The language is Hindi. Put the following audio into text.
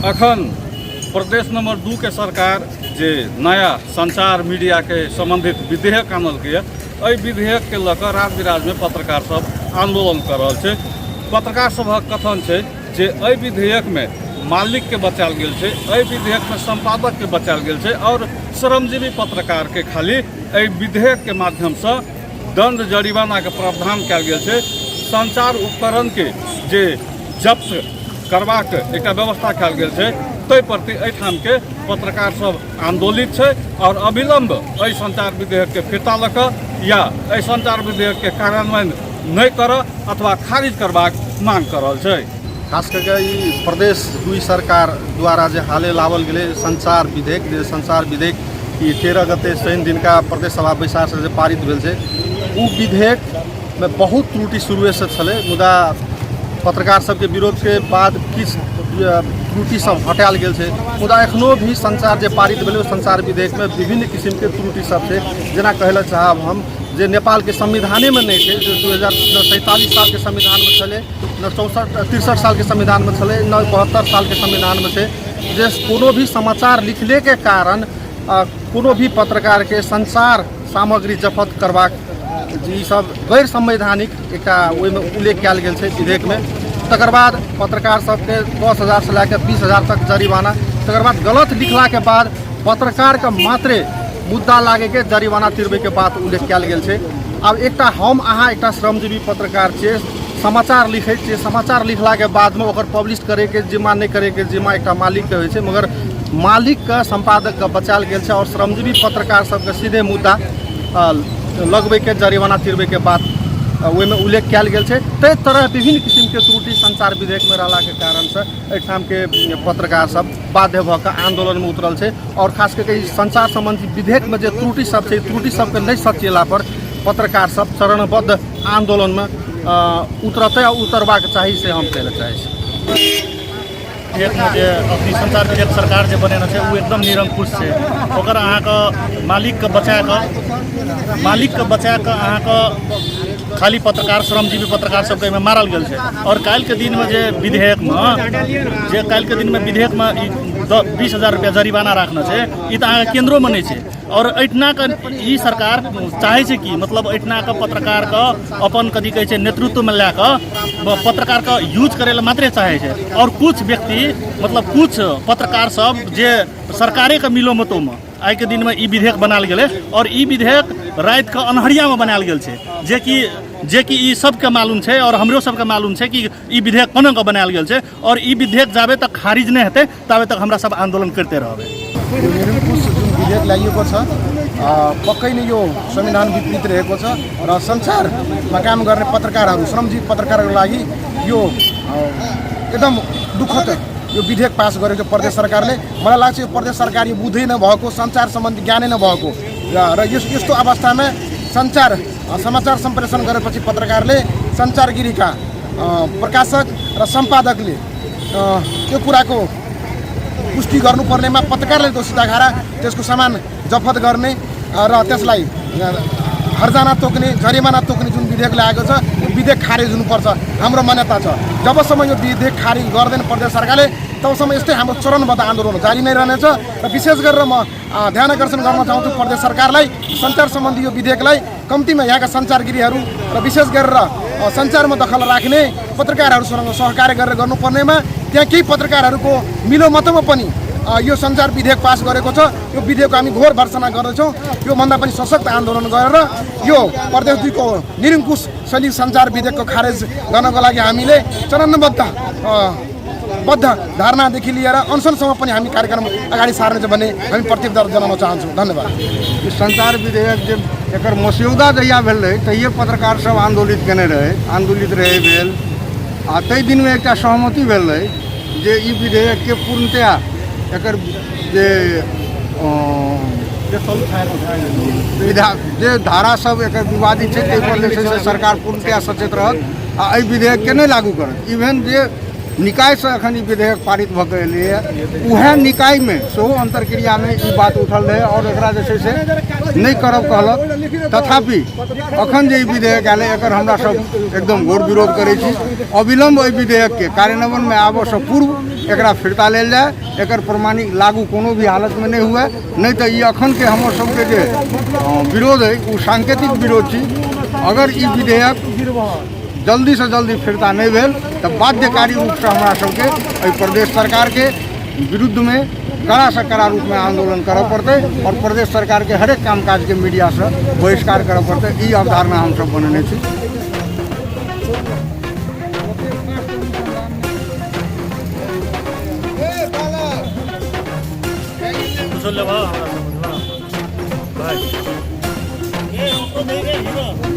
अखन प्रदेश नंबर 2 के सरकार जे नया संचार मीडिया के संबंधित विधेयक आनल गया, विधेयक के लकर राज बिराज में पत्रकार सब आंदोलन कर रहा है। पत्रकार सबक कथन है जे विधेयक में मालिक के बचाल गेल छै, विधेयक में संपादक के बचाल गेल छै और श्रमजीवी पत्रकार के खाली विधेयक के माध्यम से दंड जरिमाना के प्रावधान कयल गेल छै। संचार उपकरण के जे जब्त करबाक एक व्यवस्था कयल गेल छै, ताहि प्रति एहिठाम के पत्रकार सब आंदोलित है और अविलंब संचार विधेयक के फिरता लऽ कऽ या संचार विधेयक के कार्यान्वयन नहीं कर अथवा खारिज करबाक मांग कर रहल छै। खास करके प्रदेश 2 सरकार द्वारा जो हाले लावल गए संचार विधेयक 13 गते शनि दिन का प्रदेश सभा बैसार से पारित भेल छै। उ विधेयक में बहुत त्रुटि शुरुए से छले, मुदा पत्रकार सबके विरोध के बाद किछ त्रुटि सब हटाल गेल छै। मुदा एखनो भी संचार जे पारित भेल संचार विधेयक में विभिन्न किस्म के त्रुटि सब छै। जेना कहले चाहब हम जे नेपाल के संविधाने में नहीं थे, जो 2047 साल के संविधान में चले, न 63 साल के संविधान में चले, न 72 साल के संविधान में थे, जे कोनो भी समाचार लिखले के कारण कोनो भी पत्रकार के संचार सामग्री जब्त करबाक जी सब गैर संवैधानिक एक उल्लेख कयल गेल छै विधेयक में। तकर बाद पत्रकार सबके 10,000 से लेकर 20,000 तक जरिमाना, तकर बाद गलत लिखला के बाद पत्रकार के मात्रे मुद्दा लागे के जरिमाना तिरबे के बात उल्लेख कयल गेल छै। अब एकटा हम अहाँ एकटा श्रमजीवी पत्रकार छियै, समाचार लिखै छियै, समाचार लिखला के बाद में ओकर पब्लिश करे के जिम्मा नहीं करे के जिम्मा एकटा मालिक के होइ छै, मगर मालिक का संपादक का बचाल गेल छै और श्रमजीवी पत्रकार सबके सीधे मुद्दा लगबे के जरिमाना तिरबे के बात ओहि में उल्लेख कयल गेल छै। ताहि तरह विभिन्न किस्म के त्रुटि संचार विधेयक में रहला के कारण से एहिठाम के पत्रकार सब बाध्य भऽ कऽ आंदोलन में उतरल छै और खास करके संचार संबंधी विधेयक में जो त्रुटि सब छै, त्रुटि सबके नहीं सचेला पर पत्रकार सब चरणबद्ध आंदोलन में उतरते और उतरबाक चाही से हम कहना चाहे छी। विधेयक में जे अपनी संचार विधेयक सरकार जो बनेने छै वो एकदम निरंकुश छै। ओकर अहाँके मालिक के बचा के अहाँके खाली पत्रकार श्रमजीवी पत्रकार सबके में मारल गेल छै। और काल्हि के दिन में जे विधेयक में 20,000 रुपया जरिमाना राखना छै, ई तऽ अहाँके केंद्रो में नहीं छै। और एहिठना के ई सरकार चाहे छै कि मतलब एहिठना के पत्रकार के अपन कथी कहै छै नेतृत्व में लए कऽ पत्रकार के यूज करे ला मात्रे चाहे छै। और कुछ व्यक्ति मतलब कुछ पत्रकार सब जे सरकारे के मिलो मतो में आई के दिन में ई विधेयक बनाल गेले और ई विधेयक रात के अन्हरिया में बनाल गेल छै, जे कि ई सबके मालूम छै और हमरो सबके मालूम छै कि ई विधेयक कोना के बनाल गेल छै। और ई विधेयक जाबे तक खारिज नहीं हेतै ताबे तक हमरा सब आंदोलन करते रहबै। विधेयक ल्याइएको छ, पक्कै नै यो संविधान विपरीत रहेको छ र संचारमा काम गर्ने पत्रकारहरू श्रमजीवी पत्रकारहरूको लागि यो एकदम दुःखद यो विधेयक पास गरेको प्रदेश सरकारले। मलाई लाग्छ यो प्रदेश सरकार यो बुझै नभएको, संचार सम्बन्धी ज्ञानै नभएको र यस्तो अवस्थामा समाचार सम्प्रेषण गरेपछि पत्रकारले संचारगिरीका प्रकाशक र सम्पादकले त्यो कुराको पुष्टि गर्नुपर्नेमा पत्रकारले दोषिता खाएर त्यसको सामान जफत गर्ने र त्यसलाई हर्जाना तोक्ने जरिमाना तोक्ने जुन विधेयक ल्याएको छ यो विधेयक खारिज हुनुपर्छ हाम्रो मान्यता छ। जबसम्म यो विधेयक खारिज गर्दैन प्रदेश सरकारले तबसम्म यस्तै हाम्रो चरणबद्ध आन्दोलन जारी नै रहनेछ। र विशेष गरेर म ध्यान आकर्षण गर्न चाहन्छु प्रदेश सरकारलाई संचार सम्बन्धी यो विधेयकलाई कम्तीमा यहाँका सञ्चारगिरीहरू र विशेष गरेर सञ्चारमा दखल राख्ने पत्रकारहरूसँग सहकार्य गरेर गर्नुपर्नेमा त्यहाँ केही पत्रकारहरूको मिलोमतोमा पनि यो संचार विधेयक पास गरेको छ। यो विधेयकको हामी घोर भर्त्सना गर्दछौँ। यो भन्दा पनि सशक्त आन्दोलन गरेर यो प्रदेश 2 को निरङ्कुश शैली संचार विधेयकको खारेज गर्नको लागि हामीले चरणबद्ध धारणादेखि लिएर अनसनसम्म पनि हामी कार्यक्रम अगाडि सार्नेछ भन्ने हामी प्रतिबद्धता जनाउन चाहन्छौँ। धन्यवाद। संचार विधेयक जे एकर मस्यौदा जहिया भेल रहे तहिए पत्रकार सब आंदोलित रहे भेल आ ताहि दिन में एकटा सहमति भेल रहे जे ई विधेयक के पूर्णतया एकर जे धारा सब एकर विवादित है ताहि पर जे छै से सरकार पूर्णतया सचेत रहत आ एहि विधेयक के नहीं लागू करत। इवन जे निकाय से अखन ई विधेयक पारित भऽ कऽ एलैए उएह निकाय में सेहो अंतरक्रिया में ई बात उठल रहे और एकरा जे छै से नहीं करब कहलक। तथापि अखन जे ई विधेयक आयल एकर हमरा सब एकदम घोर विरोध करै छी। अविलंब एहि विधेयक के कार्यान्वयन में आबऽ से पूर्व एकरा फिरता लेल जाए, एकर प्रमाणिक लागू कोनो भी हालत में नहीं हुए, नहीं तो ये अखन के हमर सबके जे विरोध है वो सांकेतिक विरोध छी। अगर ई विधेयक जल्दी से जल्दी फिरता नहीं भेल तो बाध्यकारी रूप से हमरा सबके एहि प्रदेश सरकार के विरुद्ध में कड़ा से कड़ा रूप में आंदोलन करऽ पड़ते और प्रदेश सरकार के हरेक कामकाज के मीडिया से बहिष्कार करऽ पड़ते। ई अवधारणा हम सब बनेने छी। भाई ये हमको देंगे